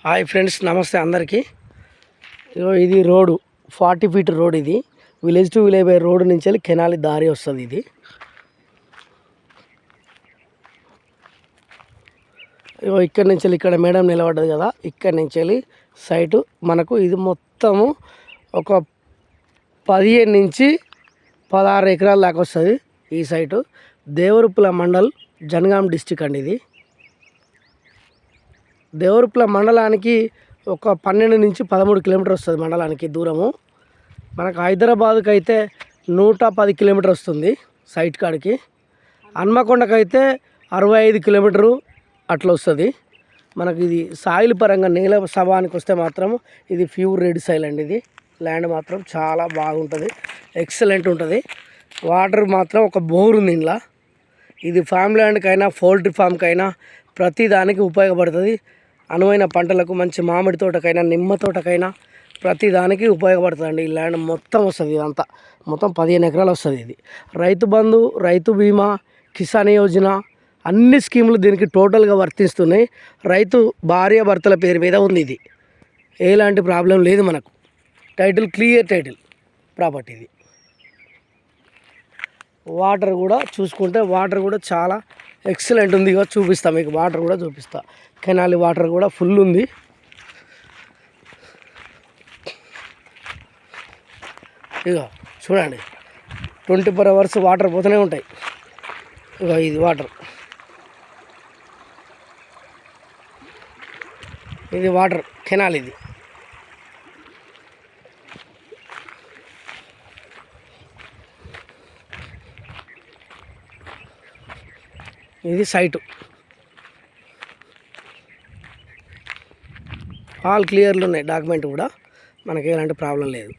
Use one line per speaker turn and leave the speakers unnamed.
Hi friends, నమస్తే అందరికీ. ఇది రోడ్డు 40 ఫీట్ రోడ్. ఇది village to village by road నుంచి వెళ్ళి కెనాలి దారి వస్తుంది. ఇది ఇక్కడ నుంచి వెళ్ళి ఇక్కడ మేడం నిలబడ్డది కదా, ఇక్కడ నుంచి వెళ్ళి సైటు మనకు ఇది మొత్తము ఒక 15 నుంచి 16 ఎకరాల దాకా వస్తుంది. ఈ సైటు దేవరుప్పుల మండల్, జనగాం డిస్టిక్ అండి. ఇది దేవరుప్పుల మండలానికి ఒక 12 నుంచి 13 కిలోమీటర్ వస్తుంది మండలానికి దూరము. మనకు హైదరాబాద్కి అయితే 110 కిలోమీటర్ వస్తుంది సైట్ కాడికి. హన్మకొండకి అయితే 65 కిలోమీటరు అట్లా వస్తుంది. మనకి ఇది సాయిల్ పరంగా నేల స్వభావానికి వస్తే మాత్రం ఇది ప్యూర్ రెడ్ సాయిల్ అండి. ఇది ల్యాండ్ మాత్రం చాలా బాగుంటుంది, ఎక్సలెంట్ ఉంటుంది. వాటర్ మాత్రం ఒక బోర్ ఉంది ఇంట్లో. ఇది ఫామ్ ల్యాండ్కైనా పౌల్ట్రీ ఫామ్కైనా ప్రతి దానికి ఉపయోగపడుతుంది. అనువైన పంటలకు మంచి మామిడి తోటకైనా నిమ్మ తోటకైనా ప్రతి దానికి ఉపయోగపడుతుంది. ఈ ల్యాండ్ మొత్తం వస్తుంది. ఇదంతా మొత్తం 15 ఎకరాలు వస్తుంది. ఇది రైతు బంధు, రైతు బీమా, కిసాన్ యోజన అన్ని స్కీములు దీనికి టోటల్గా వర్తిస్తున్నాయి. రైతు భార్య భర్తల పేరు మీద ఉంది. ఇది ఎలాంటి ప్రాబ్లం లేదు. మనకు టైటిల్ క్లియర్ టైటిల్ ప్రాపర్టీ. ఇది వాటర్ కూడా చూసుకుంటే వాటర్ కూడా చాలా ఎక్సలెంట్ ఉంది. ఇక చూపిస్తా మీకు, వాటర్ కూడా చూపిస్తా. కెనాలి వాటర్ కూడా ఫుల్ ఉంది. ఇక చూడండి, 24 అవర్స్ వాటర్ పోతూనే ఉంటాయి. ఇక ఇది వాటర్, ఇది వాటర్ కెనాల్. ఇది ఇది సైటు. ఆల్ క్లియర్లు ఉన్నాయి, డాక్యుమెంట్ కూడా మనకి ఎలాంటి ప్రాబ్లం లేదు.